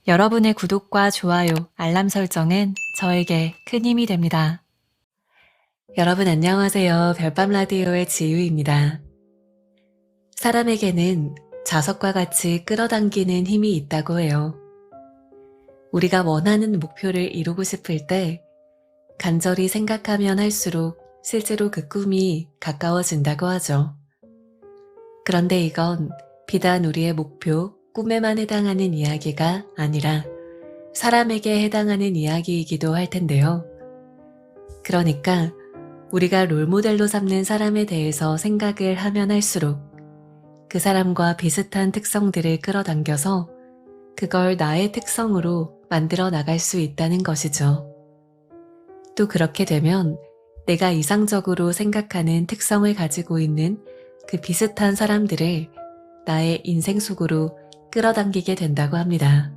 여러분의 구독과 좋아요, 알람 설정은 저에게 큰 힘이 됩니다. 여러분 안녕하세요. 별밤 라디오의 지유입니다. 사람에게는 자석과 같이 끌어당기는 힘이 있다고 해요. 우리가 원하는 목표를 이루고 싶을 때 간절히 생각하면 할수록 실제로 그 꿈이 가까워진다고 하죠. 그런데 이건 비단 우리의 목표, 꿈에만 해당하는 이야기가 아니라 사람에게 해당하는 이야기이기도 할 텐데요. 그러니까 우리가 롤모델로 삼는 사람에 대해서 생각을 하면 할수록 그 사람과 비슷한 특성들을 끌어당겨서 그걸 나의 특성으로 만들어 나갈 수 있다는 것이죠. 또 그렇게 되면 내가 이상적으로 생각하는 특성을 가지고 있는 그 비슷한 사람들을 나의 인생 속으로 끌어당기게 된다고 합니다.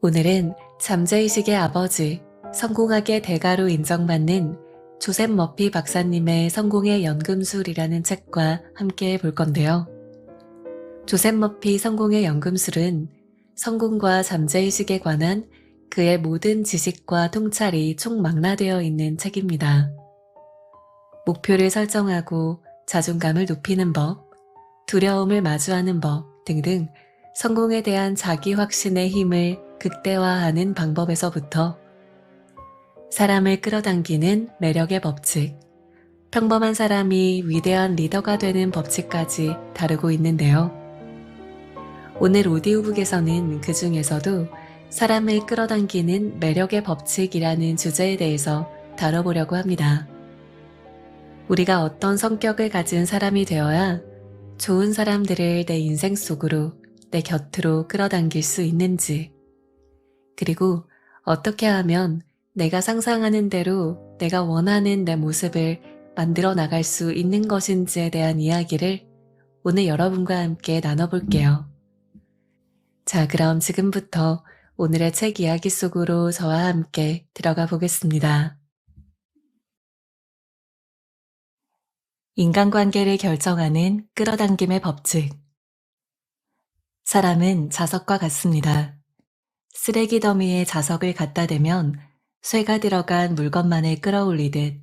오늘은 잠재의식의 아버지, 성공학의 대가로 인정받는 조셉 머피 박사님의 성공의 연금술이라는 책과 함께 볼 건데요. 조셉 머피 성공의 연금술은 성공과 잠재의식에 관한 그의 모든 지식과 통찰이 총망라되어 있는 책입니다. 목표를 설정하고 자존감을 높이는 법, 두려움을 마주하는 법 등등 성공에 대한 자기 확신의 힘을 극대화하는 방법에서부터 사람을 끌어당기는 매력의 법칙, 평범한 사람이 위대한 리더가 되는 법칙까지 다루고 있는데요. 오늘 오디오북에서는 그 중에서도 사람을 끌어당기는 매력의 법칙이라는 주제에 대해서 다뤄보려고 합니다. 우리가 어떤 성격을 가진 사람이 되어야 좋은 사람들을 내 인생 속으로, 내 곁으로 끌어당길 수 있는지, 그리고 어떻게 하면 내가 상상하는 대로 내가 원하는 내 모습을 만들어 나갈 수 있는 것인지에 대한 이야기를 오늘 여러분과 함께 나눠볼게요. 자, 그럼 지금부터 오늘의 책 이야기 속으로 저와 함께 들어가 보겠습니다. 인간관계를 결정하는 끌어당김의 법칙. 사람은 자석과 같습니다. 쓰레기 더미에 자석을 갖다 대면 쇠가 들어간 물건만을 끌어올리듯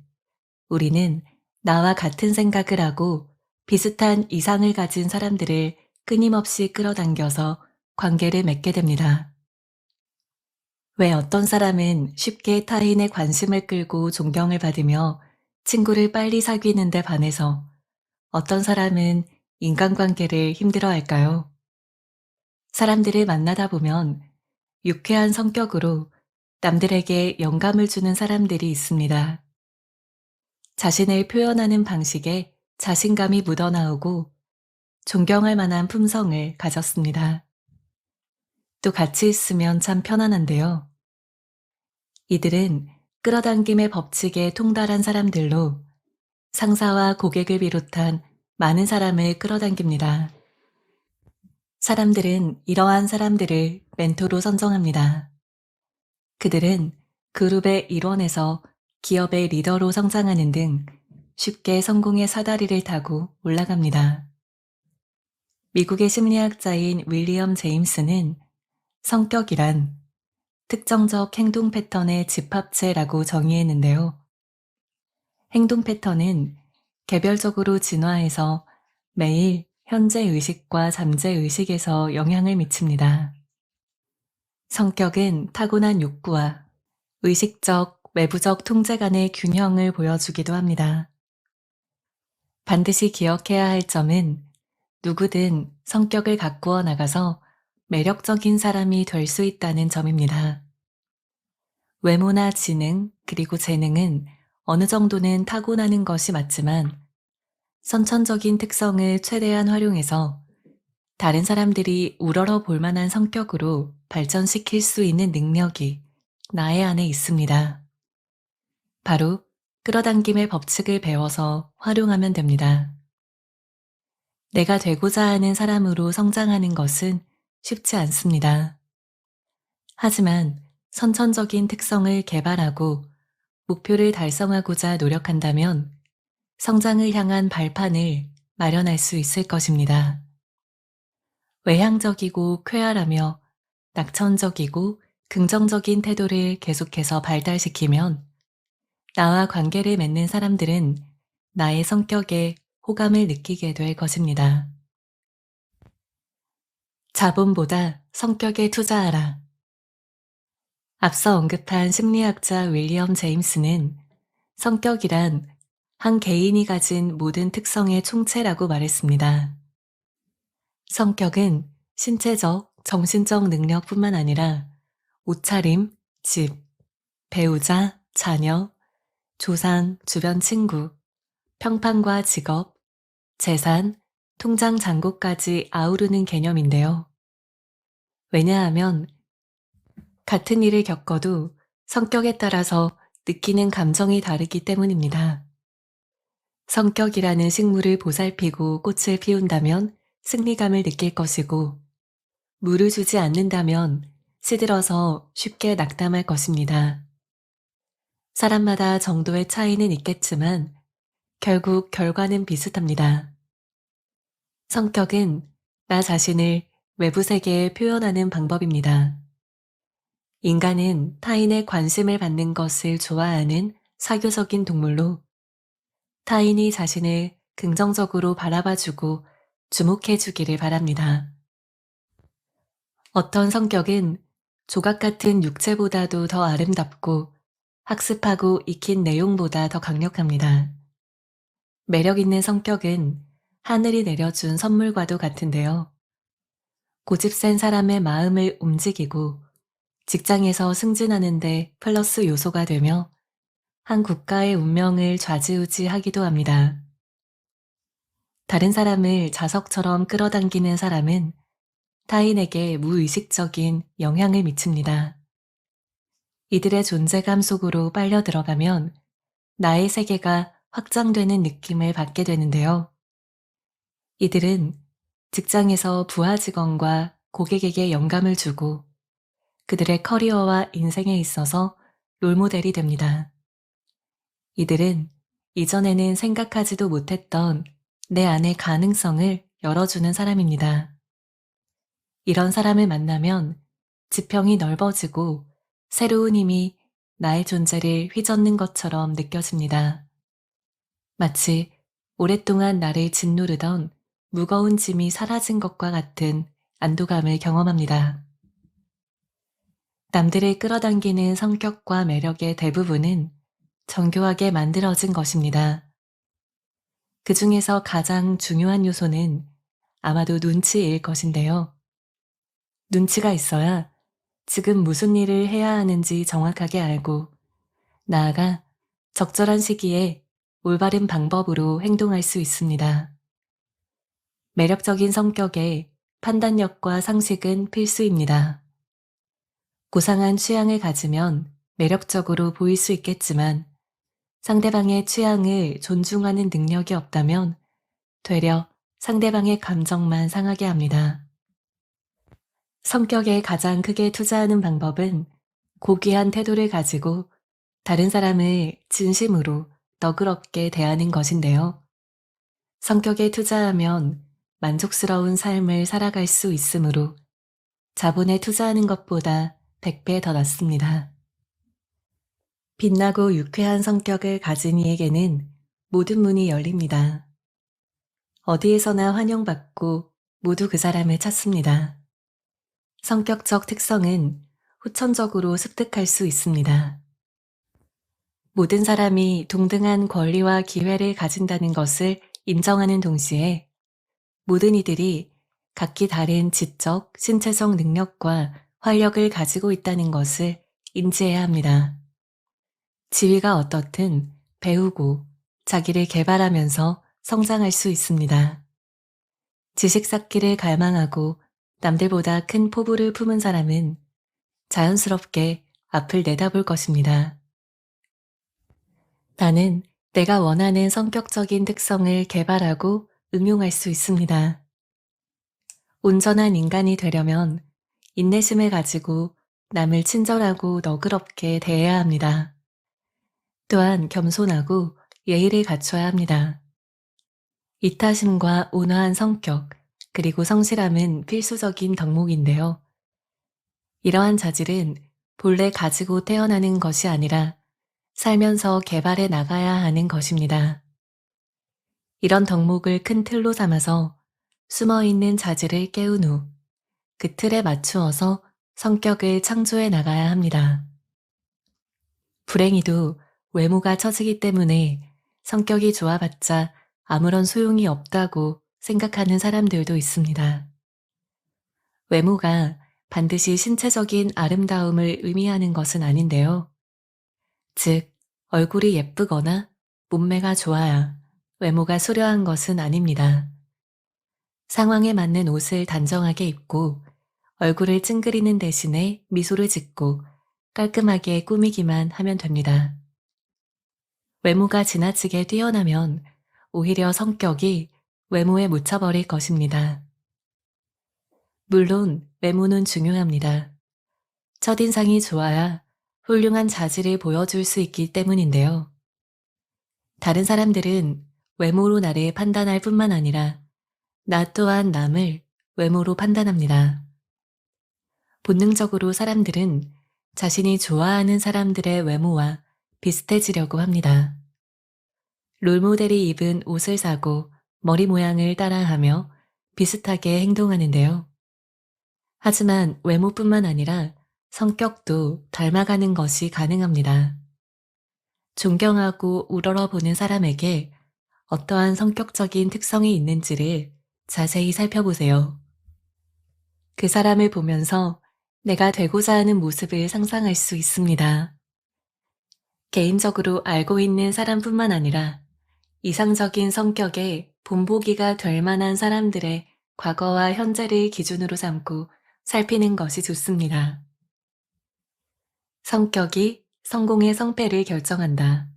우리는 나와 같은 생각을 하고 비슷한 이상을 가진 사람들을 끊임없이 끌어당겨서 관계를 맺게 됩니다. 왜 어떤 사람은 쉽게 타인의 관심을 끌고 존경을 받으며 친구를 빨리 사귀는데 반해서 어떤 사람은 인간관계를 힘들어할까요? 사람들을 만나다 보면 유쾌한 성격으로 남들에게 영감을 주는 사람들이 있습니다. 자신을 표현하는 방식에 자신감이 묻어나오고 존경할 만한 품성을 가졌습니다. 또 같이 있으면 참 편안한데요. 이들은 끌어당김의 법칙에 통달한 사람들로 상사와 고객을 비롯한 많은 사람을 끌어당깁니다. 사람들은 이러한 사람들을 멘토로 선정합니다. 그들은 그룹의 일원에서 기업의 리더로 성장하는 등 쉽게 성공의 사다리를 타고 올라갑니다. 미국의 심리학자인 윌리엄 제임스는 성격이란 특정적 행동 패턴의 집합체라고 정의했는데요. 행동 패턴은 개별적으로 진화해서 매일 현재 의식과 잠재 의식에서 영향을 미칩니다. 성격은 타고난 욕구와 의식적, 외부적 통제 간의 균형을 보여주기도 합니다. 반드시 기억해야 할 점은 누구든 성격을 가꾸어 나가서 매력적인 사람이 될 수 있다는 점입니다. 외모나 지능, 그리고 재능은 어느 정도는 타고나는 것이 맞지만 선천적인 특성을 최대한 활용해서 다른 사람들이 우러러 볼 만한 성격으로 발전시킬 수 있는 능력이 나의 안에 있습니다. 바로 끌어당김의 법칙을 배워서 활용하면 됩니다. 내가 되고자 하는 사람으로 성장하는 것은 쉽지 않습니다. 하지만 선천적인 특성을 개발하고 목표를 달성하고자 노력한다면 성장을 향한 발판을 마련할 수 있을 것입니다. 외향적이고 쾌활하며 낙천적이고 긍정적인 태도를 계속해서 발달시키면 나와 관계를 맺는 사람들은 나의 성격에 호감을 느끼게 될 것입니다. 자본보다 성격에 투자하라. 앞서 언급한 심리학자 윌리엄 제임스는 성격이란 한 개인이 가진 모든 특성의 총체라고 말했습니다. 성격은 신체적, 정신적 능력뿐만 아니라 옷차림, 집, 배우자, 자녀, 조상, 주변 친구, 평판과 직업, 재산, 통장 잔고까지 아우르는 개념인데요. 왜냐하면 같은 일을 겪어도 성격에 따라서 느끼는 감정이 다르기 때문입니다. 성격이라는 식물을 보살피고 꽃을 피운다면 승리감을 느낄 것이고, 물을 주지 않는다면 시들어서 쉽게 낙담할 것입니다. 사람마다 정도의 차이는 있겠지만 결국 결과는 비슷합니다. 성격은 나 자신을 외부 세계에 표현하는 방법입니다. 인간은 타인의 관심을 받는 것을 좋아하는 사교적인 동물로 타인이 자신을 긍정적으로 바라봐주고 주목해주기를 바랍니다. 어떤 성격은 조각 같은 육체보다도 더 아름답고 학습하고 익힌 내용보다 더 강력합니다. 매력 있는 성격은 하늘이 내려준 선물과도 같은데요. 고집센 사람의 마음을 움직이고 직장에서 승진하는데 플러스 요소가 되며 한 국가의 운명을 좌지우지하기도 합니다. 다른 사람을 자석처럼 끌어당기는 사람은 타인에게 무의식적인 영향을 미칩니다. 이들의 존재감 속으로 빨려 들어가면 나의 세계가 확장되는 느낌을 받게 되는데요. 이들은 직장에서 부하 직원과 고객에게 영감을 주고 그들의 커리어와 인생에 있어서 롤모델이 됩니다. 이들은 이전에는 생각하지도 못했던 내 안의 가능성을 열어주는 사람입니다. 이런 사람을 만나면 지평이 넓어지고 새로운 힘이 나의 존재를 휘젓는 것처럼 느껴집니다. 마치 오랫동안 나를 짓누르던 무거운 짐이 사라진 것과 같은 안도감을 경험합니다. 남들을 끌어당기는 성격과 매력의 대부분은 정교하게 만들어진 것입니다. 그 중에서 가장 중요한 요소는 아마도 눈치일 것인데요. 눈치가 있어야 지금 무슨 일을 해야 하는지 정확하게 알고 나아가 적절한 시기에 올바른 방법으로 행동할 수 있습니다. 매력적인 성격에 판단력과 상식은 필수입니다. 고상한 취향을 가지면 매력적으로 보일 수 있겠지만 상대방의 취향을 존중하는 능력이 없다면 되려 상대방의 감정만 상하게 합니다. 성격에 가장 크게 투자하는 방법은 고귀한 태도를 가지고 다른 사람을 진심으로 너그럽게 대하는 것인데요. 성격에 투자하면 만족스러운 삶을 살아갈 수 있으므로 자본에 투자하는 것보다 100배 더 낫습니다. 빛나고 유쾌한 성격을 가진 이에게는 모든 문이 열립니다. 어디에서나 환영받고 모두 그 사람을 찾습니다. 성격적 특성은 후천적으로 습득할 수 있습니다. 모든 사람이 동등한 권리와 기회를 가진다는 것을 인정하는 동시에 모든 이들이 각기 다른 지적, 신체적 능력과 활력을 가지고 있다는 것을 인지해야 합니다. 지위가 어떻든 배우고 자기를 개발하면서 성장할 수 있습니다. 지식 쌓기를 갈망하고 남들보다 큰 포부를 품은 사람은 자연스럽게 앞을 내다볼 것입니다. 나는 내가 원하는 성격적인 특성을 개발하고 응용할 수 있습니다. 온전한 인간이 되려면 인내심을 가지고 남을 친절하고 너그럽게 대해야 합니다. 또한 겸손하고 예의를 갖춰야 합니다. 이타심과 온화한 성격, 그리고 성실함은 필수적인 덕목인데요. 이러한 자질은 본래 가지고 태어나는 것이 아니라 살면서 개발해 나가야 하는 것입니다. 이런 덕목을 큰 틀로 삼아서 숨어 있는 자질을 깨운 후 그 틀에 맞추어서 성격을 창조해 나가야 합니다. 불행히도 외모가 처지기 때문에 성격이 좋아봤자 아무런 소용이 없다고 생각하는 사람들도 있습니다. 외모가 반드시 신체적인 아름다움을 의미하는 것은 아닌데요. 즉, 얼굴이 예쁘거나 몸매가 좋아야 외모가 수려한 것은 아닙니다. 상황에 맞는 옷을 단정하게 입고 얼굴을 찡그리는 대신에 미소를 짓고 깔끔하게 꾸미기만 하면 됩니다. 외모가 지나치게 뛰어나면 오히려 성격이 외모에 묻혀버릴 것입니다. 물론 외모는 중요합니다. 첫인상이 좋아야 훌륭한 자질을 보여줄 수 있기 때문인데요. 다른 사람들은 외모로 나를 판단할 뿐만 아니라 나 또한 남을 외모로 판단합니다. 본능적으로 사람들은 자신이 좋아하는 사람들의 외모와 비슷해지려고 합니다. 롤모델이 입은 옷을 사고 머리 모양을 따라하며 비슷하게 행동하는데요. 하지만 외모뿐만 아니라 성격도 닮아가는 것이 가능합니다. 존경하고 우러러보는 사람에게 어떠한 성격적인 특성이 있는지를 자세히 살펴보세요. 그 사람을 보면서 내가 되고자 하는 모습을 상상할 수 있습니다. 개인적으로 알고 있는 사람뿐만 아니라 이상적인 성격의 본보기가 될 만한 사람들의 과거와 현재를 기준으로 삼고 살피는 것이 좋습니다. 성격이 성공의 성패를 결정한다.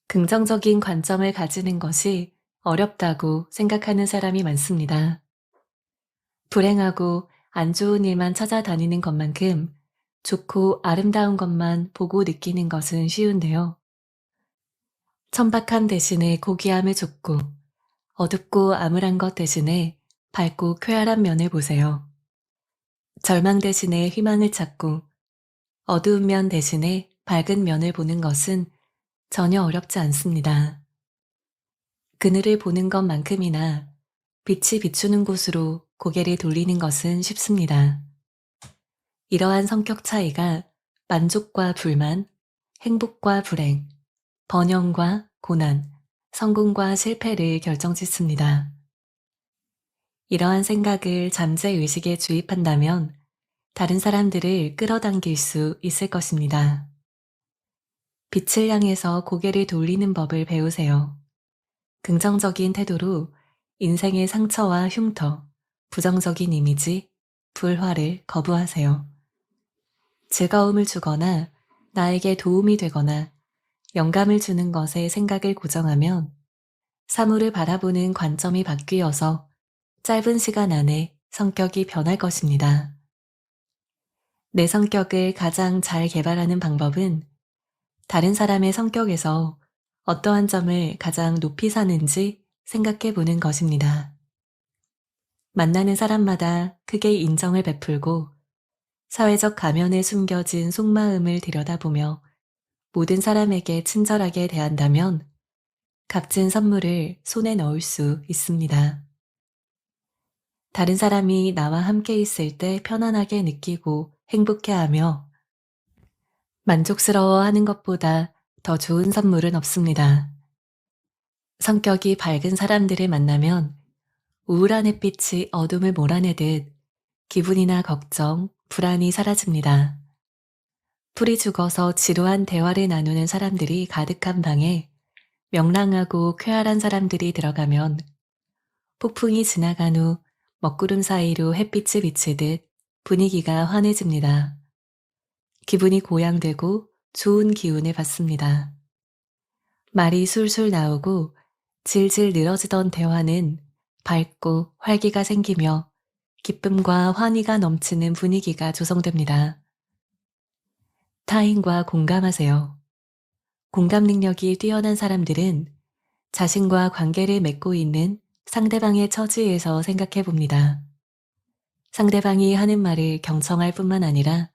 긍정적인 관점을 가지는 것이 어렵다고 생각하는 사람이 많습니다. 불행하고 안 좋은 일만 찾아다니는 것만큼 좋고 아름다운 것만 보고 느끼는 것은 쉬운데요. 천박함 대신에 고귀함을 줬고 어둡고 암울한 것 대신에 밝고 쾌활한 면을 보세요. 절망 대신에 희망을 찾고 어두운 면 대신에 밝은 면을 보는 것은 전혀 어렵지 않습니다. 그늘을 보는 것만큼이나 빛이 비추는 곳으로 고개를 돌리는 것은 쉽습니다. 이러한 성격 차이가 만족과 불만, 행복과 불행, 번영과 고난, 성공과 실패를 결정짓습니다. 이러한 생각을 잠재의식에 주입한다면 다른 사람들을 끌어당길 수 있을 것입니다. 빛을 향해서 고개를 돌리는 법을 배우세요. 긍정적인 태도로 인생의 상처와 흉터, 부정적인 이미지, 불화를 거부하세요. 즐거움을 주거나 나에게 도움이 되거나 영감을 주는 것에 생각을 고정하면 사물을 바라보는 관점이 바뀌어서 짧은 시간 안에 성격이 변할 것입니다. 내 성격을 가장 잘 개발하는 방법은 다른 사람의 성격에서 어떠한 점을 가장 높이 사는지 생각해 보는 것입니다. 만나는 사람마다 크게 인정을 베풀고 사회적 가면에 숨겨진 속마음을 들여다보며 모든 사람에게 친절하게 대한다면 값진 선물을 손에 넣을 수 있습니다. 다른 사람이 나와 함께 있을 때 편안하게 느끼고 행복해하며 만족스러워하는 것보다 더 좋은 선물은 없습니다. 성격이 밝은 사람들을 만나면 우울한 햇빛이 어둠을 몰아내듯 기분이나 걱정, 불안이 사라집니다. 풀이 죽어서 지루한 대화를 나누는 사람들이 가득한 방에 명랑하고 쾌활한 사람들이 들어가면 폭풍이 지나간 후 먹구름 사이로 햇빛이 비치듯 분위기가 환해집니다. 기분이 고양되고 좋은 기운을 받습니다. 말이 술술 나오고 질질 늘어지던 대화는 밝고 활기가 생기며 기쁨과 환희가 넘치는 분위기가 조성됩니다. 타인과 공감하세요. 공감 능력이 뛰어난 사람들은 자신과 관계를 맺고 있는 상대방의 처지에서 생각해 봅니다. 상대방이 하는 말을 경청할 뿐만 아니라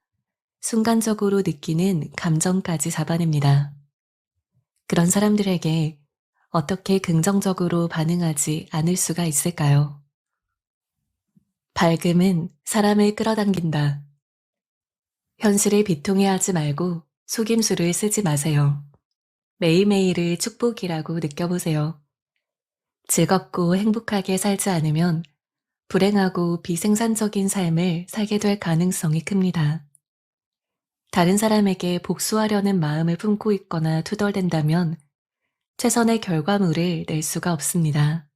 순간적으로 느끼는 감정까지 잡아냅니다. 그런 사람들에게 어떻게 긍정적으로 반응하지 않을 수가 있을까요? 밝음은 사람을 끌어당긴다. 현실을 비통해하지 말고 속임수를 쓰지 마세요. 매일매일을 축복이라고 느껴보세요. 즐겁고 행복하게 살지 않으면 불행하고 비생산적인 삶을 살게 될 가능성이 큽니다. 다른 사람에게 복수하려는 마음을 품고 있거나 투덜댄다면 최선의 결과물을 낼 수가 없습니다.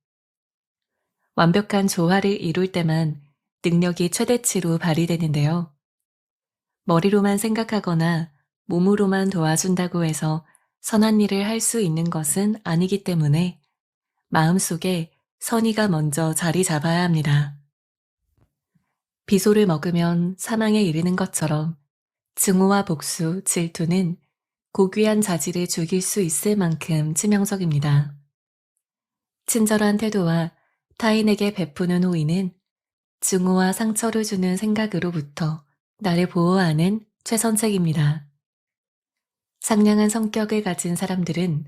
완벽한 조화를 이룰 때만 능력이 최대치로 발휘되는데요. 머리로만 생각하거나 몸으로만 도와준다고 해서 선한 일을 할 수 있는 것은 아니기 때문에 마음속에 선의가 먼저 자리 잡아야 합니다. 비소를 먹으면 사망에 이르는 것처럼 증오와 복수, 질투는 고귀한 자질을 죽일 수 있을 만큼 치명적입니다. 친절한 태도와 타인에게 베푸는 호의는 증오와 상처를 주는 생각으로부터 나를 보호하는 최선책입니다. 상냥한 성격을 가진 사람들은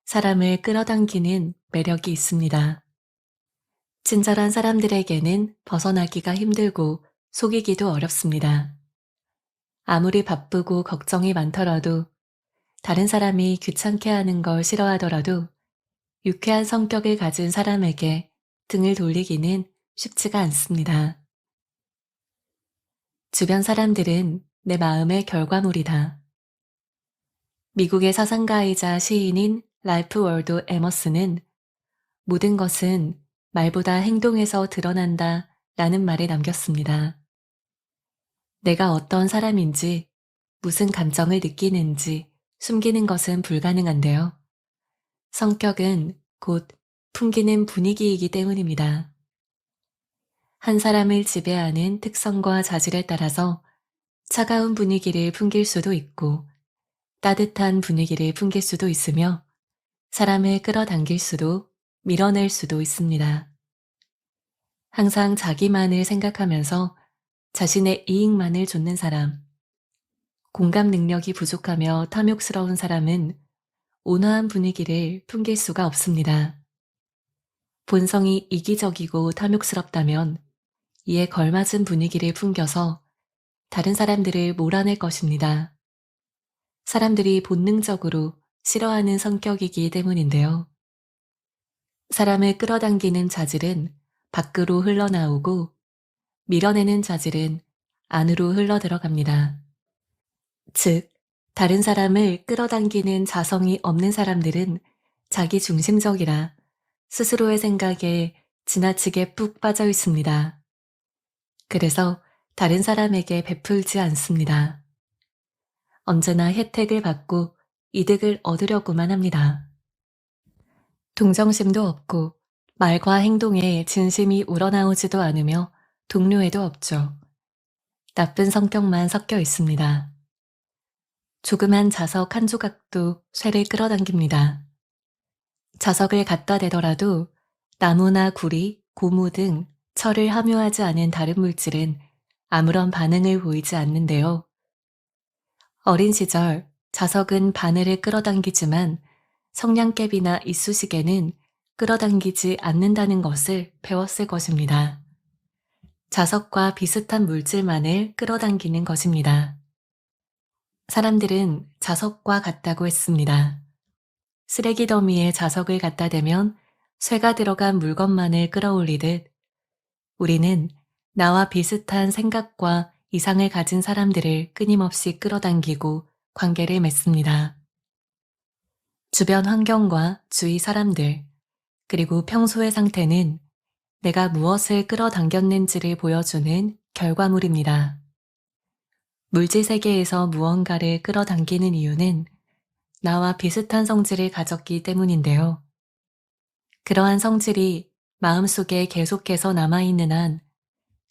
사람을 끌어당기는 매력이 있습니다. 친절한 사람들에게는 벗어나기가 힘들고 속이기도 어렵습니다. 아무리 바쁘고 걱정이 많더라도 다른 사람이 귀찮게 하는 걸 싫어하더라도 유쾌한 성격을 가진 사람에게 등을 돌리기는 쉽지가 않습니다. 주변 사람들은 내 마음의 결과물이다. 미국의 사상가이자 시인인 랄프 월도 에머스는 모든 것은 말보다 행동에서 드러난다 라는 말을 남겼습니다. 내가 어떤 사람인지, 무슨 감정을 느끼는지 숨기는 것은 불가능한데요. 성격은 곧 풍기는 분위기이기 때문입니다. 한 사람을 지배하는 특성과 자질에 따라서 차가운 분위기를 풍길 수도 있고 따뜻한 분위기를 풍길 수도 있으며 사람을 끌어당길 수도 밀어낼 수도 있습니다. 항상 자기만을 생각하면서 자신의 이익만을 좇는 사람, 공감 능력이 부족하며 탐욕스러운 사람은 온화한 분위기를 풍길 수가 없습니다. 본성이 이기적이고 탐욕스럽다면 이에 걸맞은 분위기를 풍겨서 다른 사람들을 몰아낼 것입니다. 사람들이 본능적으로 싫어하는 성격이기 때문인데요. 사람을 끌어당기는 자질은 밖으로 흘러나오고 밀어내는 자질은 안으로 흘러들어갑니다. 즉, 다른 사람을 끌어당기는 자성이 없는 사람들은 자기 중심적이라 스스로의 생각에 지나치게 푹 빠져 있습니다. 그래서 다른 사람에게 베풀지 않습니다. 언제나 혜택을 받고 이득을 얻으려고만 합니다. 동정심도 없고 말과 행동에 진심이 우러나오지도 않으며 동료애도 없죠. 나쁜 성격만 섞여 있습니다. 조그만 자석 한 조각도 쇠를 끌어당깁니다. 자석을 갖다 대더라도 나무나 구리, 고무 등 철을 함유하지 않은 다른 물질은 아무런 반응을 보이지 않는데요. 어린 시절 자석은 바늘을 끌어당기지만 성냥개비나 이쑤시개는 끌어당기지 않는다는 것을 배웠을 것입니다. 자석과 비슷한 물질만을 끌어당기는 것입니다. 사람들은 자석과 같다고 했습니다. 쓰레기 더미에 자석을 갖다 대면 쇠가 들어간 물건만을 끌어올리듯 우리는 나와 비슷한 생각과 이상을 가진 사람들을 끊임없이 끌어당기고 관계를 맺습니다. 주변 환경과 주위 사람들, 그리고 평소의 상태는 내가 무엇을 끌어당겼는지를 보여주는 결과물입니다. 물질 세계에서 무언가를 끌어당기는 이유는 나와 비슷한 성질을 가졌기 때문인데요. 그러한 성질이 마음속에 계속해서 남아있는 한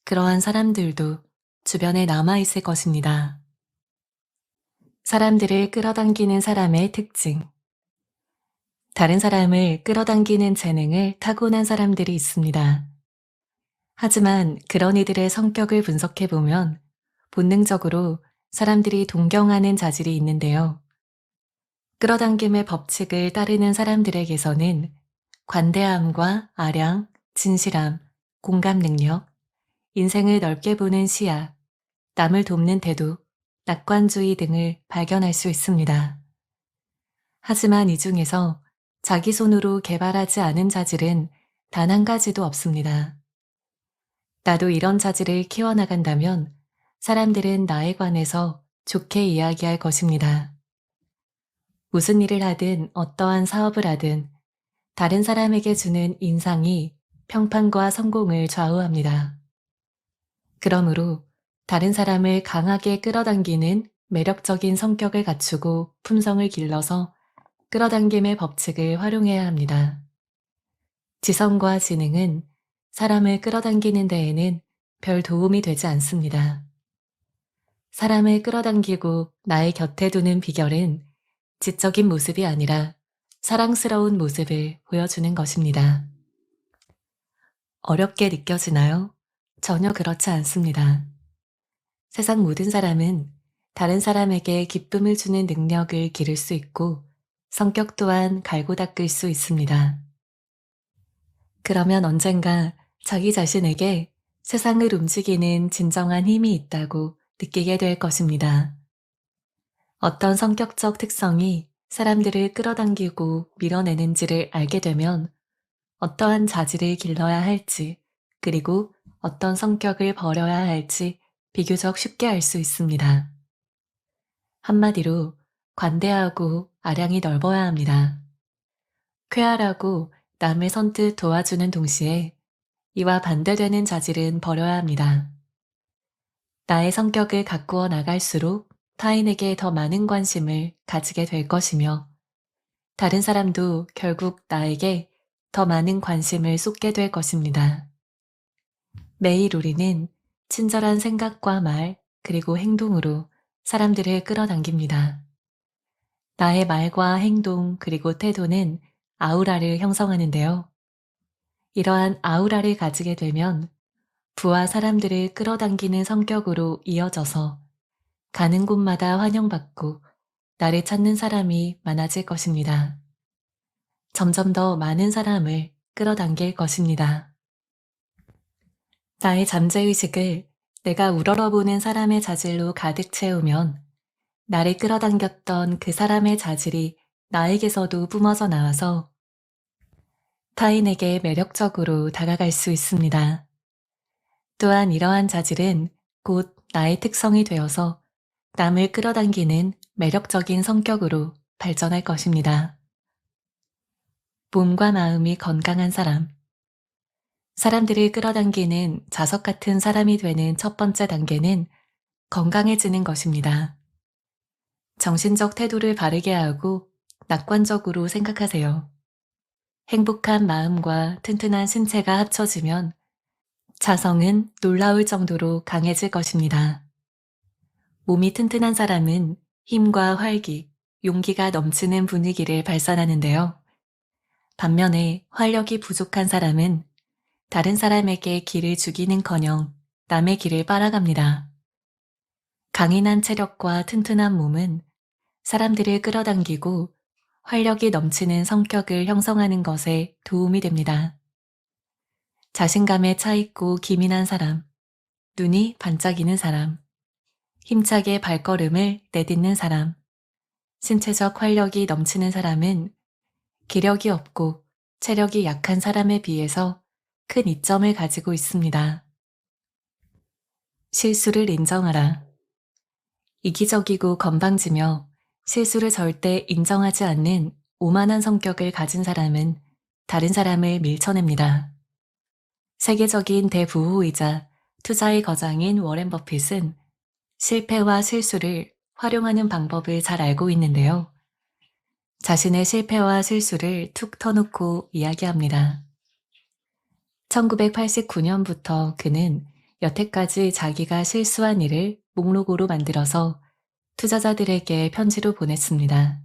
그러한 사람들도 주변에 남아있을 것입니다. 사람들을 끌어당기는 사람의 특징. 다른 사람을 끌어당기는 재능을 타고난 사람들이 있습니다. 하지만 그런 이들의 성격을 분석해보면 본능적으로 사람들이 동경하는 자질이 있는데요. 끌어당김의 법칙을 따르는 사람들에게서는 관대함과 아량, 진실함, 공감 능력, 인생을 넓게 보는 시야, 남을 돕는 태도, 낙관주의 등을 발견할 수 있습니다. 하지만 이 중에서 자기 손으로 개발하지 않은 자질은 단 한 가지도 없습니다. 나도 이런 자질을 키워나간다면 사람들은 나에 관해서 좋게 이야기할 것입니다. 무슨 일을 하든 어떠한 사업을 하든 다른 사람에게 주는 인상이 평판과 성공을 좌우합니다. 그러므로 다른 사람을 강하게 끌어당기는 매력적인 성격을 갖추고 품성을 길러서 끌어당김의 법칙을 활용해야 합니다. 지성과 지능은 사람을 끌어당기는 데에는 별 도움이 되지 않습니다. 사람을 끌어당기고 나의 곁에 두는 비결은 지적인 모습이 아니라 사랑스러운 모습을 보여주는 것입니다. 어렵게 느껴지나요? 전혀 그렇지 않습니다. 세상 모든 사람은 다른 사람에게 기쁨을 주는 능력을 기를 수 있고 성격 또한 갈고 닦을 수 있습니다. 그러면 언젠가 자기 자신에게 세상을 움직이는 진정한 힘이 있다고 느끼게 될 것입니다. 어떤 성격적 특성이 사람들을 끌어당기고 밀어내는지를 알게 되면 어떠한 자질을 길러야 할지, 그리고 어떤 성격을 버려야 할지 비교적 쉽게 알 수 있습니다. 한마디로 관대하고 아량이 넓어야 합니다. 쾌활하고 남을 선뜻 도와주는 동시에 이와 반대되는 자질은 버려야 합니다. 나의 성격을 가꾸어 나갈수록 타인에게 더 많은 관심을 가지게 될 것이며 다른 사람도 결국 나에게 더 많은 관심을 쏟게 될 것입니다. 매일 우리는 친절한 생각과 말, 그리고 행동으로 사람들을 끌어당깁니다. 나의 말과 행동, 그리고 태도는 아우라를 형성하는데요. 이러한 아우라를 가지게 되면 부와 사람들을 끌어당기는 성격으로 이어져서 가는 곳마다 환영받고 나를 찾는 사람이 많아질 것입니다. 점점 더 많은 사람을 끌어당길 것입니다. 나의 잠재의식을 내가 우러러보는 사람의 자질로 가득 채우면 나를 끌어당겼던 그 사람의 자질이 나에게서도 뿜어져 나와서 타인에게 매력적으로 다가갈 수 있습니다. 또한 이러한 자질은 곧 나의 특성이 되어서 남을 끌어당기는 매력적인 성격으로 발전할 것입니다. 몸과 마음이 건강한 사람. 사람들을 끌어당기는 자석 같은 사람이 되는 첫 번째 단계는 건강해지는 것입니다. 정신적 태도를 바르게 하고 낙관적으로 생각하세요. 행복한 마음과 튼튼한 신체가 합쳐지면 자성은 놀라울 정도로 강해질 것입니다. 몸이 튼튼한 사람은 힘과 활기, 용기가 넘치는 분위기를 발산하는데요. 반면에 활력이 부족한 사람은 다른 사람에게 길을 주기는커녕 남의 길을 빨아갑니다. 강인한 체력과 튼튼한 몸은 사람들을 끌어당기고 활력이 넘치는 성격을 형성하는 것에 도움이 됩니다. 자신감에 차있고 기민한 사람, 눈이 반짝이는 사람, 힘차게 발걸음을 내딛는 사람, 신체적 활력이 넘치는 사람은 기력이 없고 체력이 약한 사람에 비해서 큰 이점을 가지고 있습니다. 실수를 인정하라. 이기적이고 건방지며 실수를 절대 인정하지 않는 오만한 성격을 가진 사람은 다른 사람을 밀쳐냅니다. 세계적인 대부호이자 투자의 거장인 워렌 버핏은 실패와 실수를 활용하는 방법을 잘 알고 있는데요. 자신의 실패와 실수를 툭 터놓고 이야기합니다. 1989년부터 그는 여태까지 자기가 실수한 일을 목록으로 만들어서 투자자들에게 편지로 보냈습니다.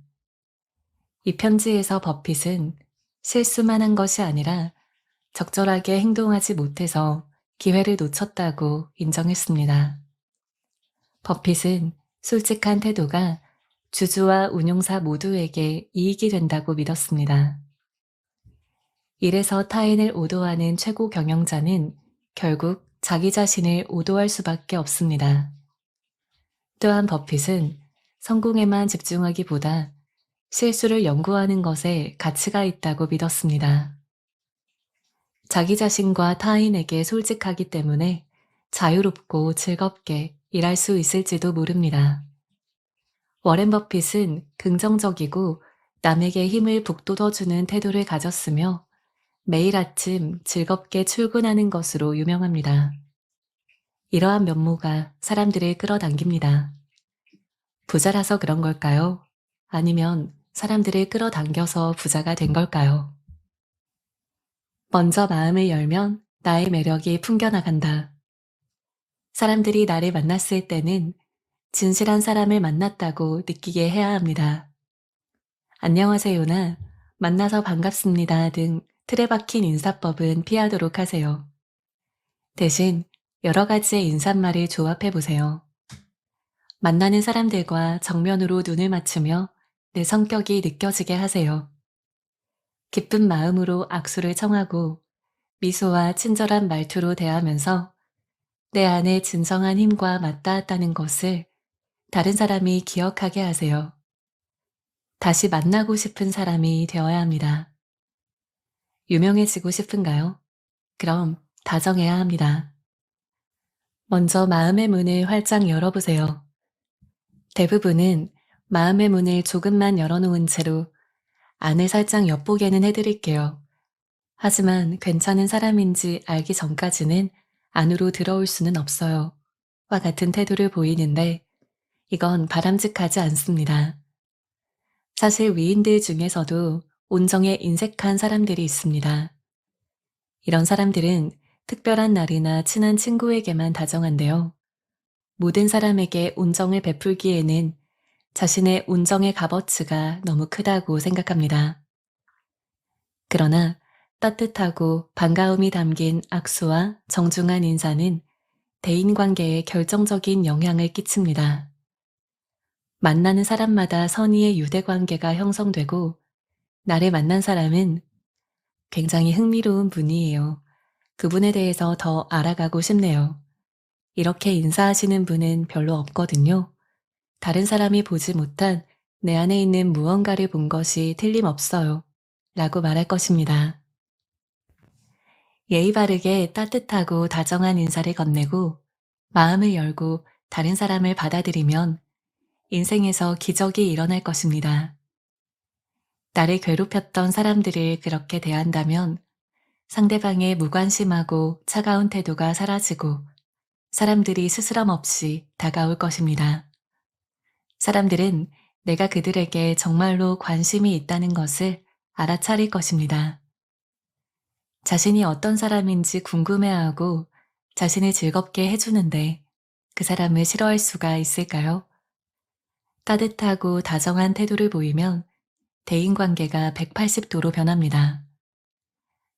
이 편지에서 버핏은 실수만 한 것이 아니라 적절하게 행동하지 못해서 기회를 놓쳤다고 인정했습니다. 버핏은 솔직한 태도가 주주와 운용사 모두에게 이익이 된다고 믿었습니다. 일에서 타인을 오도하는 최고 경영자는 결국 자기 자신을 오도할 수밖에 없습니다. 또한 버핏은 성공에만 집중하기보다 실수를 연구하는 것에 가치가 있다고 믿었습니다. 자기 자신과 타인에게 솔직하기 때문에 자유롭고 즐겁게 일할 수 있을지도 모릅니다. 워렌 버핏은 긍정적이고 남에게 힘을 북돋워주는 태도를 가졌으며 매일 아침 즐겁게 출근하는 것으로 유명합니다. 이러한 면모가 사람들을 끌어당깁니다. 부자라서 그런 걸까요? 아니면 사람들을 끌어당겨서 부자가 된 걸까요? 먼저 마음을 열면 나의 매력이 풍겨나간다. 사람들이 나를 만났을 때는 진실한 사람을 만났다고 느끼게 해야 합니다. 안녕하세요나 만나서 반갑습니다 등 틀에 박힌 인사법은 피하도록 하세요. 대신 여러 가지의 인사말을 조합해 보세요. 만나는 사람들과 정면으로 눈을 맞추며 내 성격이 느껴지게 하세요. 기쁜 마음으로 악수를 청하고 미소와 친절한 말투로 대하면서 내 안에 진정한 힘과 맞닿았다는 것을 다른 사람이 기억하게 하세요. 다시 만나고 싶은 사람이 되어야 합니다. 유명해지고 싶은가요? 그럼 다정해야 합니다. 먼저 마음의 문을 활짝 열어보세요. 대부분은 마음의 문을 조금만 열어놓은 채로 안을 살짝 엿보게는 해드릴게요. 하지만 괜찮은 사람인지 알기 전까지는 안으로 들어올 수는 없어요. 와 같은 태도를 보이는데 이건 바람직하지 않습니다. 사실 위인들 중에서도 온정에 인색한 사람들이 있습니다. 이런 사람들은 특별한 날이나 친한 친구에게만 다정한데요. 모든 사람에게 온정을 베풀기에는 자신의 온정의 값어치가 너무 크다고 생각합니다. 그러나 따뜻하고 반가움이 담긴 악수와 정중한 인사는 대인관계에 결정적인 영향을 끼칩니다. 만나는 사람마다 선의의 유대관계가 형성되고 나를 만난 사람은 굉장히 흥미로운 분이에요. 그분에 대해서 더 알아가고 싶네요. 이렇게 인사하시는 분은 별로 없거든요. 다른 사람이 보지 못한 내 안에 있는 무언가를 본 것이 틀림없어요. 라고 말할 것입니다. 예의 바르게 따뜻하고 다정한 인사를 건네고 마음을 열고 다른 사람을 받아들이면 인생에서 기적이 일어날 것입니다. 나를 괴롭혔던 사람들을 그렇게 대한다면 상대방의 무관심하고 차가운 태도가 사라지고 사람들이 스스럼 없이 다가올 것입니다. 사람들은 내가 그들에게 정말로 관심이 있다는 것을 알아차릴 것입니다. 자신이 어떤 사람인지 궁금해하고 자신을 즐겁게 해주는데 그 사람을 싫어할 수가 있을까요? 따뜻하고 다정한 태도를 보이면 대인관계가 180도로 변합니다.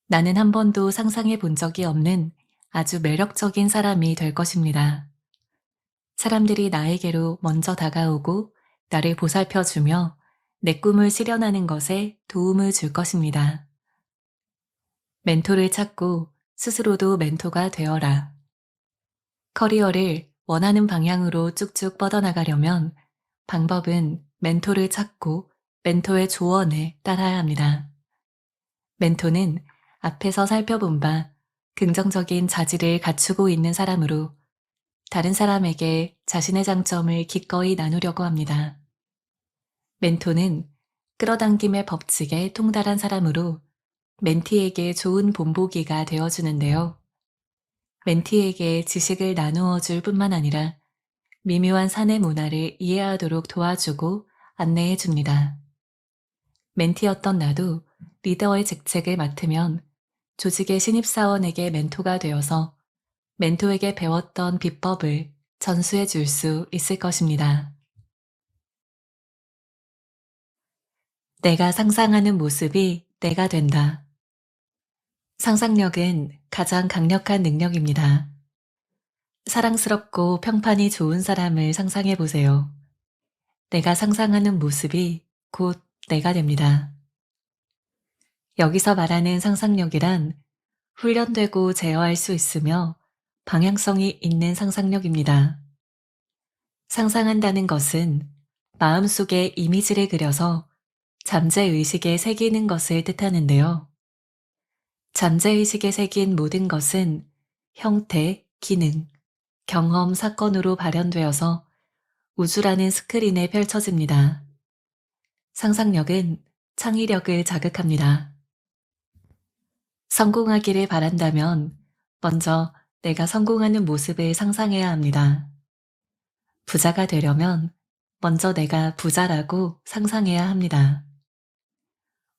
나는 한 번도 상상해 본 적이 없는 아주 매력적인 사람이 될 것입니다. 사람들이 나에게로 먼저 다가오고 나를 보살펴주며 내 꿈을 실현하는 것에 도움을 줄 것입니다. 멘토를 찾고 스스로도 멘토가 되어라. 커리어를 원하는 방향으로 쭉쭉 뻗어나가려면 방법은 멘토를 찾고 멘토의 조언에 따라야 합니다. 멘토는 앞에서 살펴본 바 긍정적인 자질을 갖추고 있는 사람으로 다른 사람에게 자신의 장점을 기꺼이 나누려고 합니다. 멘토는 끌어당김의 법칙에 통달한 사람으로 멘티에게 좋은 본보기가 되어주는데요. 멘티에게 지식을 나누어 줄 뿐만 아니라 미묘한 사내 문화를 이해하도록 도와주고 안내해 줍니다. 멘티였던 나도 리더의 직책을 맡으면 조직의 신입사원에게 멘토가 되어서 멘토에게 배웠던 비법을 전수해 줄 수 있을 것입니다. 내가 상상하는 모습이 내가 된다. 상상력은 가장 강력한 능력입니다. 사랑스럽고 평판이 좋은 사람을 상상해 보세요. 내가 상상하는 모습이 곧 내가 됩니다. 여기서 말하는 상상력이란 훈련되고 제어할 수 있으며 방향성이 있는 상상력입니다. 상상한다는 것은 마음속에 이미지를 그려서 잠재의식에 새기는 것을 뜻하는데요. 잠재의식에 새긴 모든 것은 형태, 기능, 경험, 사건으로 발현되어서 우주라는 스크린에 펼쳐집니다. 상상력은 창의력을 자극합니다. 성공하기를 바란다면 먼저 내가 성공하는 모습을 상상해야 합니다. 부자가 되려면 먼저 내가 부자라고 상상해야 합니다.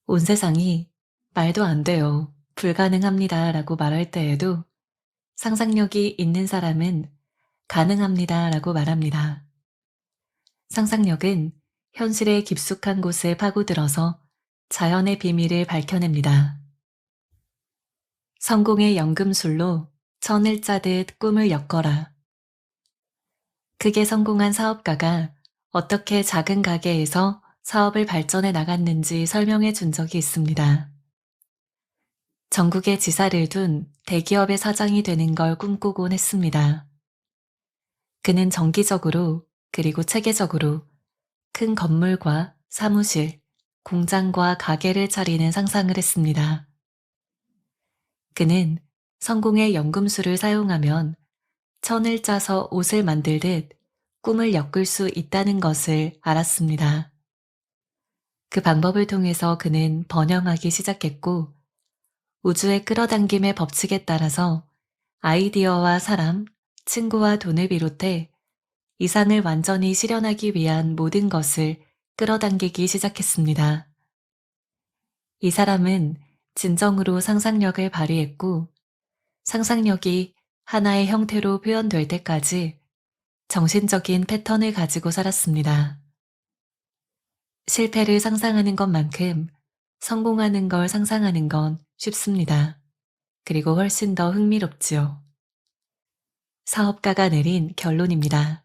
온 세상이 말도 안 돼요, 불가능합니다 라고 말할 때에도 상상력이 있는 사람은 가능합니다 라고 말합니다. 상상력은 현실의 깊숙한 곳에 파고들어서 자연의 비밀을 밝혀냅니다. 성공의 연금술로 천을 짜듯 꿈을 엮어라. 크게 성공한 사업가가 어떻게 작은 가게에서 사업을 발전해 나갔는지 설명해 준 적이 있습니다. 전국에 지사를 둔 대기업의 사장이 되는 걸 꿈꾸곤 했습니다. 그는 정기적으로 그리고 체계적으로 큰 건물과 사무실, 공장과 가게를 차리는 상상을 했습니다. 그는 성공의 연금술을 사용하면 천을 짜서 옷을 만들듯 꿈을 엮을 수 있다는 것을 알았습니다. 그 방법을 통해서 그는 번영하기 시작했고 우주의 끌어당김의 법칙에 따라서 아이디어와 사람, 친구와 돈을 비롯해 이상을 완전히 실현하기 위한 모든 것을 끌어당기기 시작했습니다. 이 사람은 진정으로 상상력을 발휘했고 상상력이 하나의 형태로 표현될 때까지 정신적인 패턴을 가지고 살았습니다. 실패를 상상하는 것만큼 성공하는 걸 상상하는 건 쉽습니다. 그리고 훨씬 더 흥미롭지요. 사업가가 내린 결론입니다.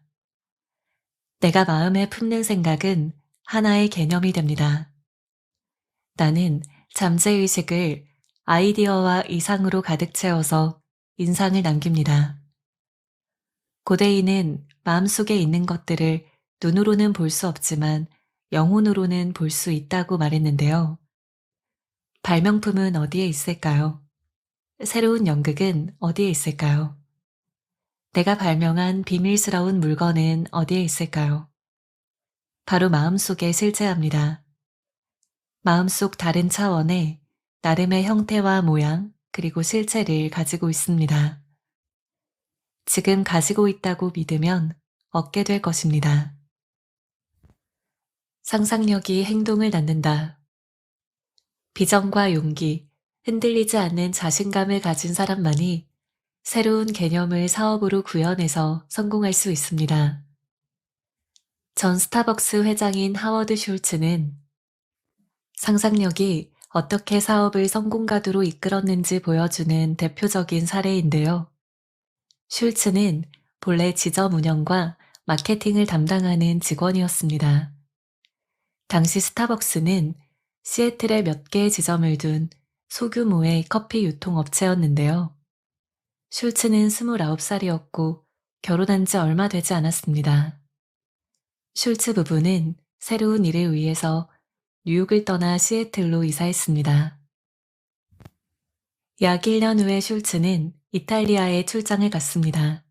내가 마음에 품는 생각은 하나의 개념이 됩니다. 나는 잠재의식을 아이디어와 이상으로 가득 채워서 인상을 남깁니다. 고대인은 마음속에 있는 것들을 눈으로는 볼 수 없지만 영혼으로는 볼 수 있다고 말했는데요. 발명품은 어디에 있을까요? 새로운 연극은 어디에 있을까요? 내가 발명한 비밀스러운 물건은 어디에 있을까요? 바로 마음속에 실제합니다. 마음속 다른 차원에 나름의 형태와 모양 그리고 실체를 가지고 있습니다. 지금 가지고 있다고 믿으면 얻게 될 것입니다. 상상력이 행동을 낳는다. 비전과 용기, 흔들리지 않는 자신감을 가진 사람만이 새로운 개념을 사업으로 구현해서 성공할 수 있습니다. 전 스타벅스 회장인 하워드 숄츠는 상상력이 어떻게 사업을 성공가도로 이끌었는지 보여주는 대표적인 사례인데요. 슐츠는 본래 지점 운영과 마케팅을 담당하는 직원이었습니다. 당시 스타벅스는 시애틀에 몇 개의 지점을 둔 소규모의 커피 유통업체였는데요. 슐츠는 29살이었고 결혼한 지 얼마 되지 않았습니다. 슐츠 부부는 새로운 일을 위해서 뉴욕을 떠나 시애틀로 이사했습니다. 약 1년 후에 슐츠는 이탈리아에 출장을 갔습니다.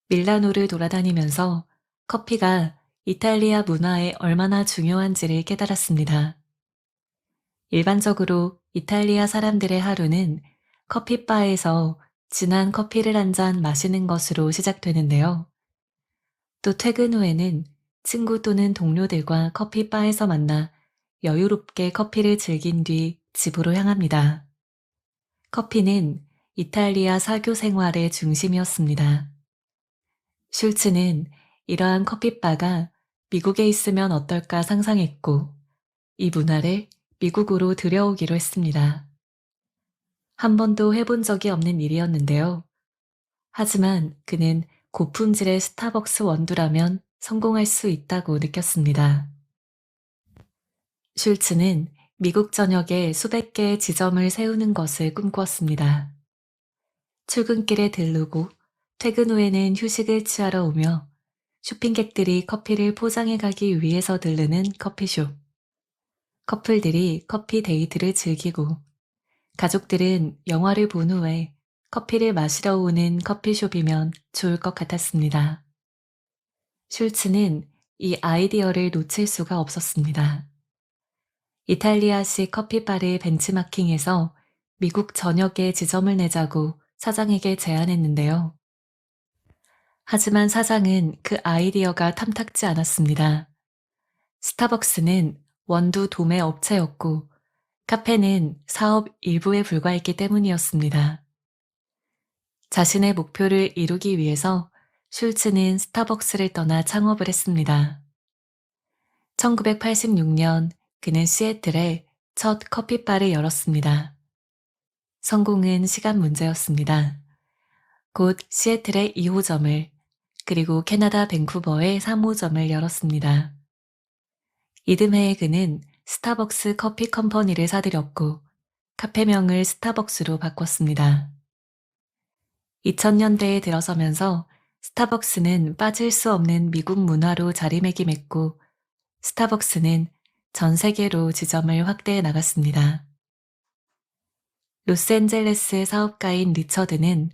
밀라노를 돌아다니면서 커피가 이탈리아 문화에 얼마나 중요한지를 깨달았습니다. 일반적으로 이탈리아 사람들의 하루는 커피바에서 진한 커피를 한 잔 마시는 것으로 시작되는데요. 또 퇴근 후에는 친구 또는 동료들과 커피바에서 만나 여유롭게 커피를 즐긴 뒤 집으로 향합니다. 커피는 이탈리아 사교 생활의 중심이었습니다. 슐츠는 이러한 커피바가 미국에 있으면 어떨까 상상했고 이 문화를 미국으로 들여오기로 했습니다. 한 번도 해본 적이 없는 일이었는데요. 하지만 그는 고품질의 스타벅스 원두라면 성공할 수 있다고 느꼈습니다. 슐츠는 미국 전역에 수백 개의 지점을 세우는 것을 꿈꾸었습니다. 출근길에 들르고 퇴근 후에는 휴식을 취하러 오며 쇼핑객들이 커피를 포장해 가기 위해서 들르는 커피숍. 커플들이 커피 데이트를 즐기고 가족들은 영화를 본 후에 커피를 마시러 오는 커피숍이면 좋을 것 같았습니다. 슐츠는 이 아이디어를 놓칠 수가 없었습니다. 이탈리아식 커피바를 벤치마킹해서 미국 전역에 지점을 내자고 사장에게 제안했는데요. 하지만 사장은 그 아이디어가 탐탁지 않았습니다. 스타벅스는 원두 도매 업체였고 카페는 사업 일부에 불과했기 때문이었습니다. 자신의 목표를 이루기 위해서 슐츠는 스타벅스를 떠나 창업을 했습니다. 1986년 그는 시애틀에 첫 커피바를 열었습니다. 성공은 시간 문제였습니다. 곧 시애틀의 2호점을 그리고 캐나다 밴쿠버의 3호점을 열었습니다. 이듬해에 그는 스타벅스 커피 컴퍼니를 사들였고 카페명을 스타벅스로 바꿨습니다. 2000년대에 들어서면서 스타벅스는 빠질 수 없는 미국 문화로 자리매김했고 스타벅스는 전 세계로 지점을 확대해 나갔습니다. 로스앤젤레스의 사업가인 리처드는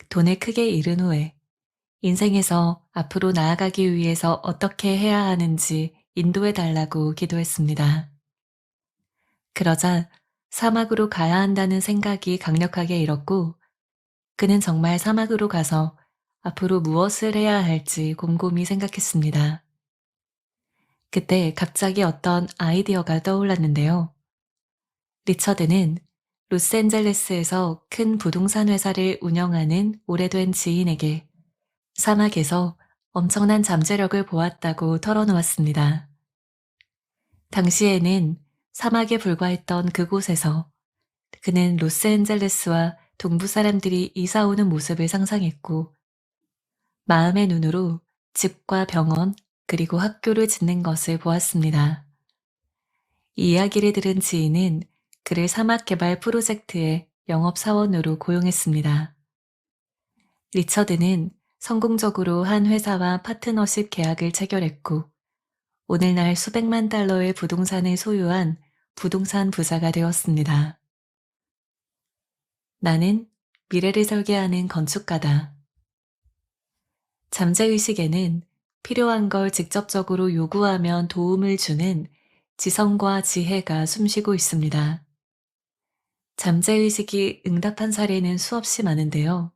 돈을 크게 잃은 후에 인생에서 앞으로 나아가기 위해서 어떻게 해야 하는지 인도해 달라고 기도했습니다. 그러자 사막으로 가야 한다는 생각이 강력하게 일었고 그는 정말 사막으로 가서 앞으로 무엇을 해야 할지 곰곰이 생각했습니다. 그때 갑자기 어떤 아이디어가 떠올랐는데요. 리처드는 로스앤젤레스에서 큰 부동산 회사를 운영하는 오래된 지인에게 사막에서 엄청난 잠재력을 보았다고 털어놓았습니다. 당시에는 사막에 불과했던 그곳에서 그는 로스앤젤레스와 동부 사람들이 이사 오는 모습을 상상했고 마음의 눈으로 집과 병원 그리고 학교를 짓는 것을 보았습니다. 이 이야기를 들은 지인은 그를 사막 개발 프로젝트의 영업사원으로 고용했습니다. 리처드는 성공적으로 한 회사와 파트너십 계약을 체결했고 오늘날 수백만 달러의 부동산을 소유한 부동산 부자가 되었습니다. 나는 미래를 설계하는 건축가다. 잠재의식에는 필요한 걸 직접적으로 요구하면 도움을 주는 지성과 지혜가 숨쉬고 있습니다. 잠재의식이 응답한 사례는 수없이 많은데요.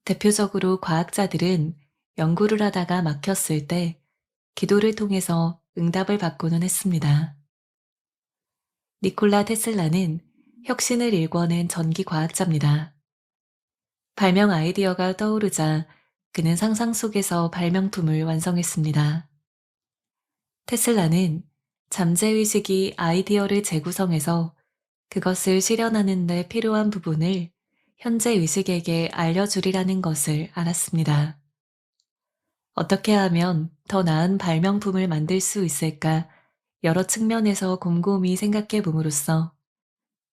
대표적으로 과학자들은 연구를 하다가 막혔을 때 기도를 통해서 응답을 받고는 했습니다. 니콜라 테슬라는 혁신을 일궈낸 전기 과학자입니다. 발명 아이디어가 떠오르자 그는 상상 속에서 발명품을 완성했습니다. 테슬라는 잠재의식이 아이디어를 재구성해서 그것을 실현하는 데 필요한 부분을 현재 의식에게 알려주리라는 것을 알았습니다. 어떻게 하면 더 나은 발명품을 만들 수 있을까 여러 측면에서 곰곰이 생각해 봄으로써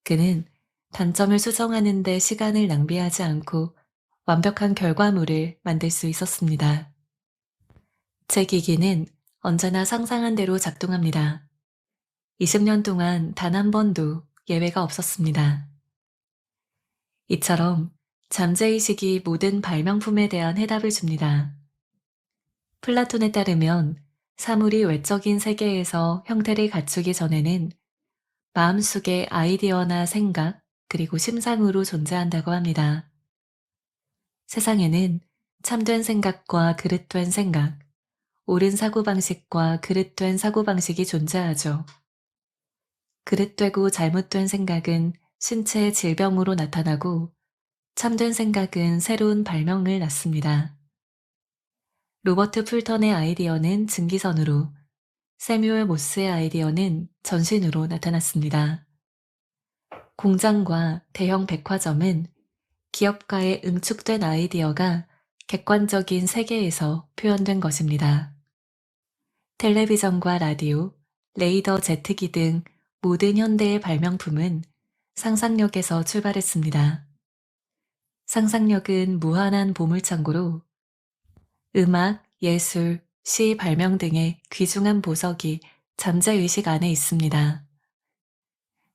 그는 단점을 수정하는 데 시간을 낭비하지 않고 완벽한 결과물을 만들 수 있었습니다. 제 기기는 언제나 상상한 대로 작동합니다. 20년 동안 단 한 번도 예외가 없었습니다. 이처럼 잠재의식이 모든 발명품에 대한 해답을 줍니다. 플라톤에 따르면 사물이 외적인 세계에서 형태를 갖추기 전에는 마음속에 아이디어나 생각, 그리고 심상으로 존재한다고 합니다. 세상에는 참된 생각과 그릇된 생각, 옳은 사고방식과 그릇된 사고방식이 존재하죠. 그릇되고 잘못된 생각은 신체의 질병으로 나타나고 참된 생각은 새로운 발명을 낳습니다. 로버트 풀턴의 아이디어는 증기선으로, 세뮤얼 모스의 아이디어는 전신으로 나타났습니다. 공장과 대형 백화점은 기업가의 응축된 아이디어가 객관적인 세계에서 표현된 것입니다. 텔레비전과 라디오, 레이더 제트기 등 모든 현대의 발명품은 상상력에서 출발했습니다. 상상력은 무한한 보물창고로 음악, 예술, 시 발명 등의 귀중한 보석이 잠재의식 안에 있습니다.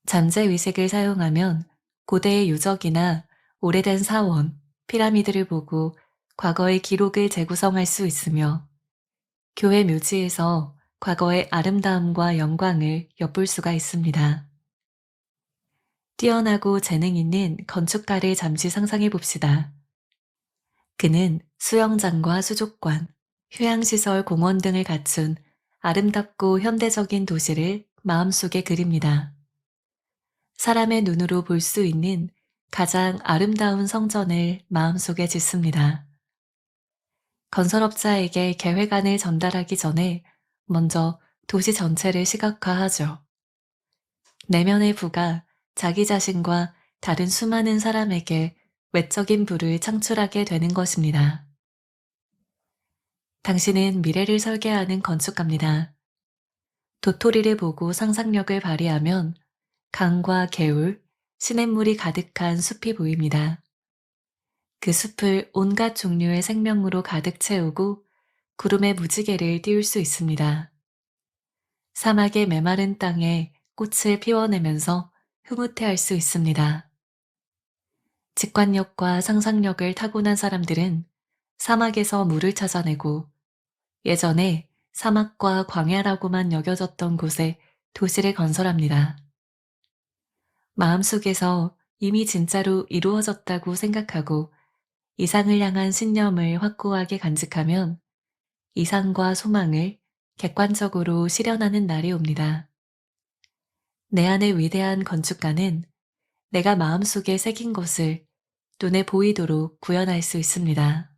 잠재의식을 사용하면 고대의 유적이나 오래된 사원, 피라미드를 보고 과거의 기록을 재구성할 수 있으며 교회 묘지에서 과거의 아름다움과 영광을 엿볼 수가 있습니다. 뛰어나고 재능 있는 건축가를 잠시 상상해 봅시다. 그는 수영장과 수족관, 휴양시설, 공원 등을 갖춘 아름답고 현대적인 도시를 마음속에 그립니다. 사람의 눈으로 볼 수 있는 가장 아름다운 성전을 마음속에 짓습니다. 건설업자에게 계획안을 전달하기 전에 먼저 도시 전체를 시각화하죠. 내면의 부가 자기 자신과 다른 수많은 사람에게 외적인 부를 창출하게 되는 것입니다. 당신은 미래를 설계하는 건축가입니다. 도토리를 보고 상상력을 발휘하면 강과 개울, 시냇물이 가득한 숲이 보입니다. 그 숲을 온갖 종류의 생명으로 가득 채우고 구름의 무지개를 띄울 수 있습니다. 사막의 메마른 땅에 꽃을 피워내면서 흐뭇해할 수 있습니다. 직관력과 상상력을 타고난 사람들은 사막에서 물을 찾아내고 예전에 사막과 광야라고만 여겨졌던 곳에 도시를 건설합니다. 마음속에서 이미 진짜로 이루어졌다고 생각하고 이상을 향한 신념을 확고하게 간직하면 이상과 소망을 객관적으로 실현하는 날이 옵니다. 내 안의 위대한 건축가는 내가 마음속에 새긴 것을 눈에 보이도록 구현할 수 있습니다.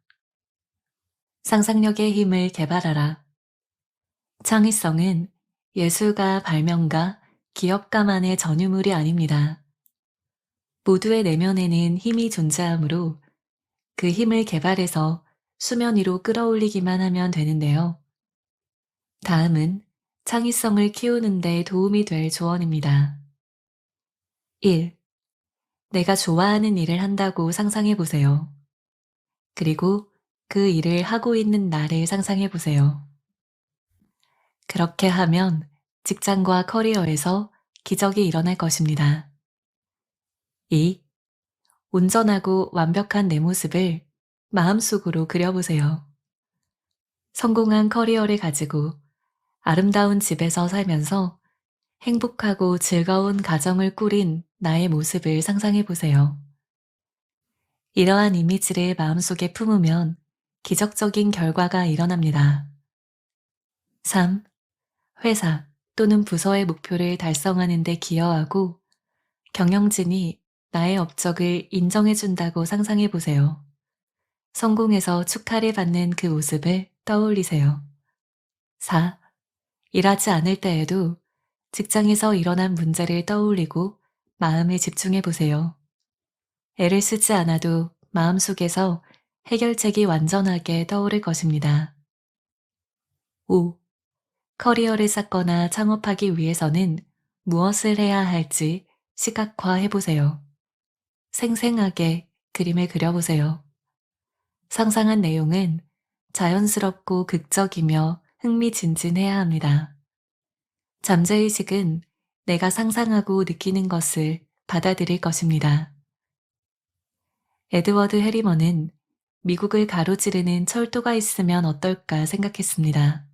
상상력의 힘을 개발하라. 창의성은 예술가, 발명가, 기업가만의 전유물이 아닙니다. 모두의 내면에는 힘이 존재하므로 그 힘을 개발해서 수면 위로 끌어올리기만 하면 되는데요. 다음은 창의성을 키우는 데 도움이 될 조언입니다. 1. 내가 좋아하는 일을 한다고 상상해 보세요. 그리고 그 일을 하고 있는 나를 상상해 보세요. 그렇게 하면 직장과 커리어에서 기적이 일어날 것입니다. 2. 온전하고 완벽한 내 모습을 마음속으로 그려보세요. 성공한 커리어를 가지고 아름다운 집에서 살면서 행복하고 즐거운 가정을 꾸린 나의 모습을 상상해 보세요. 이러한 이미지를 마음속에 품으면 기적적인 결과가 일어납니다. 3. 회사 또는 부서의 목표를 달성하는 데 기여하고 경영진이 나의 업적을 인정해 준다고 상상해 보세요. 성공해서 축하를 받는 그 모습을 떠올리세요. 4. 일하지 않을 때에도 직장에서 일어난 문제를 떠올리고 마음을 집중해 보세요. 애를 쓰지 않아도 마음속에서 해결책이 완전하게 떠오를 것입니다. 5. 커리어를 쌓거나 창업하기 위해서는 무엇을 해야 할지 시각화해 보세요. 생생하게 그림을 그려보세요. 상상한 내용은 자연스럽고 극적이며 흥미진진해야 합니다. 잠재의식은 내가 상상하고 느끼는 것을 받아들일 것입니다. 에드워드 해리먼은 미국을 가로지르는 철도가 있으면 어떨까 생각했습니다.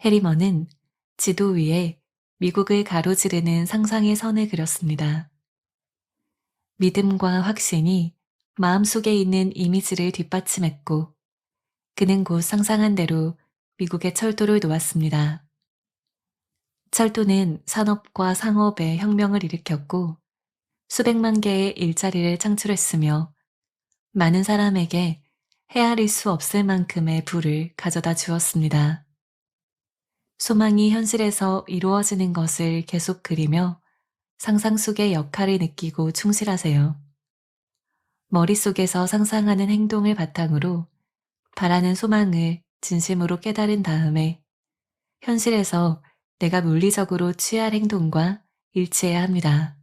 해리먼은 지도 위에 미국을 가로지르는 상상의 선을 그렸습니다. 믿음과 확신이 마음속에 있는 이미지를 뒷받침했고 그는 곧 상상한 대로 미국의 철도를 놓았습니다. 철도는 산업과 상업에 혁명을 일으켰고 수백만 개의 일자리를 창출했으며 많은 사람에게 헤아릴 수 없을 만큼의 부를 가져다 주었습니다. 소망이 현실에서 이루어지는 것을 계속 그리며 상상 속의 역할을 느끼고 충실하세요. 머릿속에서 상상하는 행동을 바탕으로 바라는 소망을 진심으로 깨달은 다음에 현실에서 내가 물리적으로 취할 행동과 일치해야 합니다.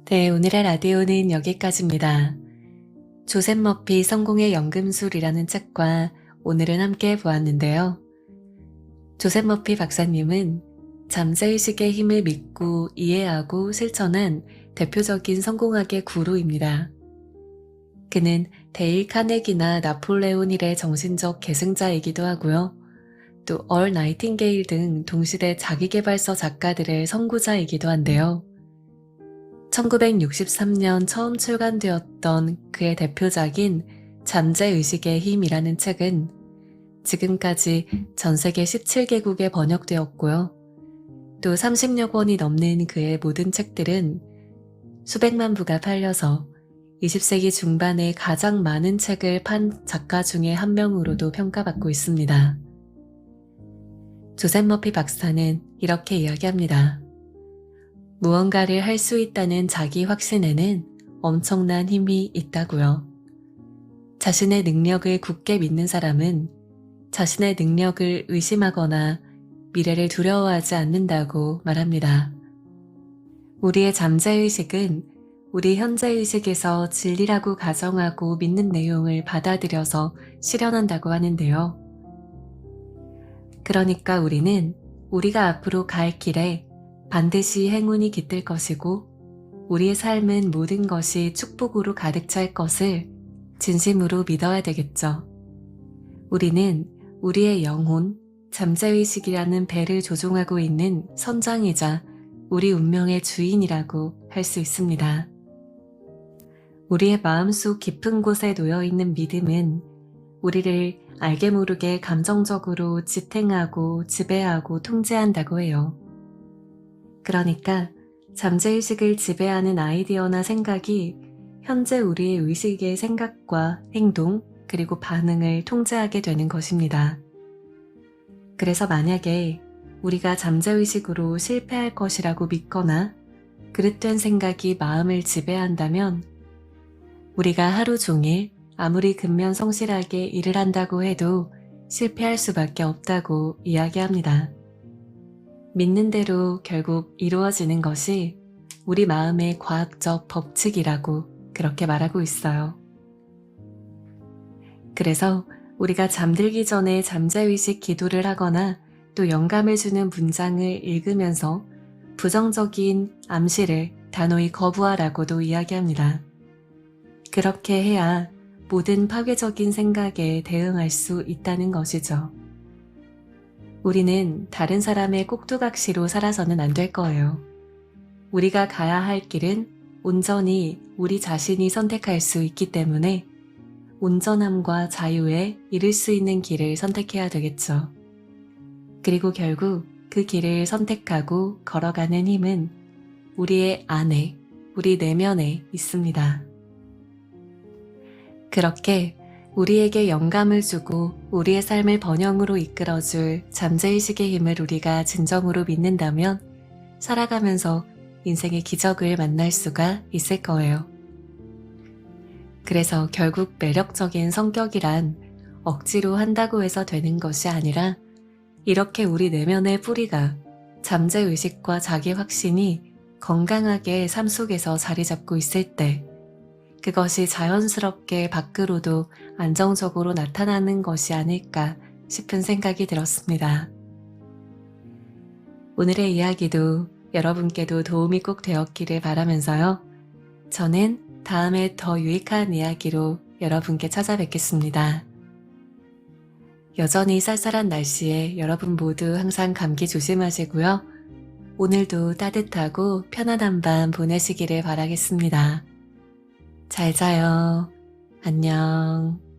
네, 오늘의 라디오는 여기까지입니다. 조셉 머피 성공의 연금술이라는 책과 오늘은 함께 보았는데요. 조셉 머피 박사님은 잠재의식의 힘을 믿고 이해하고 실천한 대표적인 성공학의 구루입니다. 그는 데일 카네기나 나폴레온 힐의 정신적 계승자이기도 하고요. 또 얼 나이팅게일 등 동시대 자기계발서 작가들의 선구자이기도 한데요. 1963년 처음 출간되었던 그의 대표작인 잠재의식의 힘이라는 책은 지금까지 전 세계 17개국에 번역되었고요. 또 30여 권이 넘는 그의 모든 책들은 수백만 부가 팔려서 20세기 중반에 가장 많은 책을 판 작가 중에 한 명으로도 평가받고 있습니다. 조셉 머피 박사는 이렇게 이야기합니다. 무언가를 할 수 있다는 자기 확신에는 엄청난 힘이 있다고요. 자신의 능력을 굳게 믿는 사람은 자신의 능력을 의심하거나 미래를 두려워하지 않는다고 말합니다. 우리의 잠재의식은 우리 현재의식에서 진리라고 가정하고 믿는 내용을 받아들여서 실현한다고 하는데요. 그러니까 우리는 우리가 앞으로 갈 길에 반드시 행운이 깃들 것이고 우리의 삶은 모든 것이 축복으로 가득 찰 것을 진심으로 믿어야 되겠죠. 우리는 우리의 영혼, 잠재의식이라는 배를 조종하고 있는 선장이자 우리 운명의 주인이라고 할 수 있습니다. 우리의 마음속 깊은 곳에 놓여있는 믿음은 우리를 알게 모르게 감정적으로 지탱하고 지배하고 통제한다고 해요. 그러니까 잠재의식을 지배하는 아이디어나 생각이 현재 우리의 의식의 생각과 행동 그리고 반응을 통제하게 되는 것입니다. 그래서 만약에 우리가 잠재의식으로 실패할 것이라고 믿거나 그릇된 생각이 마음을 지배한다면 우리가 하루 종일 아무리 근면성실하게 일을 한다고 해도 실패할 수밖에 없다고 이야기합니다. 믿는 대로 결국 이루어지는 것이 우리 마음의 과학적 법칙이라고 그렇게 말하고 있어요. 그래서 우리가 잠들기 전에 잠재의식 기도를 하거나 또 영감을 주는 문장을 읽으면서 부정적인 암시를 단호히 거부하라고도 이야기합니다. 그렇게 해야 모든 파괴적인 생각에 대응할 수 있다는 것이죠. 우리는 다른 사람의 꼭두각시로 살아서는 안 될 거예요. 우리가 가야 할 길은 온전히 우리 자신이 선택할 수 있기 때문에 온전함과 자유에 이를 수 있는 길을 선택해야 되겠죠. 그리고 결국 그 길을 선택하고 걸어가는 힘은 우리의 안에, 우리 내면에 있습니다. 그렇게 우리에게 영감을 주고 우리의 삶을 번영으로 이끌어줄 잠재의식의 힘을 우리가 진정으로 믿는다면 살아가면서 인생의 기적을 만날 수가 있을 거예요. 그래서 결국 매력적인 성격이란 억지로 한다고 해서 되는 것이 아니라 이렇게 우리 내면의 뿌리가 잠재의식과 자기 확신이 건강하게 삶 속에서 자리 잡고 있을 때 그것이 자연스럽게 밖으로도 안정적으로 나타나는 것이 아닐까 싶은 생각이 들었습니다. 오늘의 이야기도 여러분께도 도움이 꼭 되었기를 바라면서요. 저는 다음에 더 유익한 이야기로 여러분께 찾아뵙겠습니다. 여전히 쌀쌀한 날씨에 여러분 모두 항상 감기 조심하시고요. 오늘도 따뜻하고 편안한 밤 보내시기를 바라겠습니다. 잘 자요. 안녕.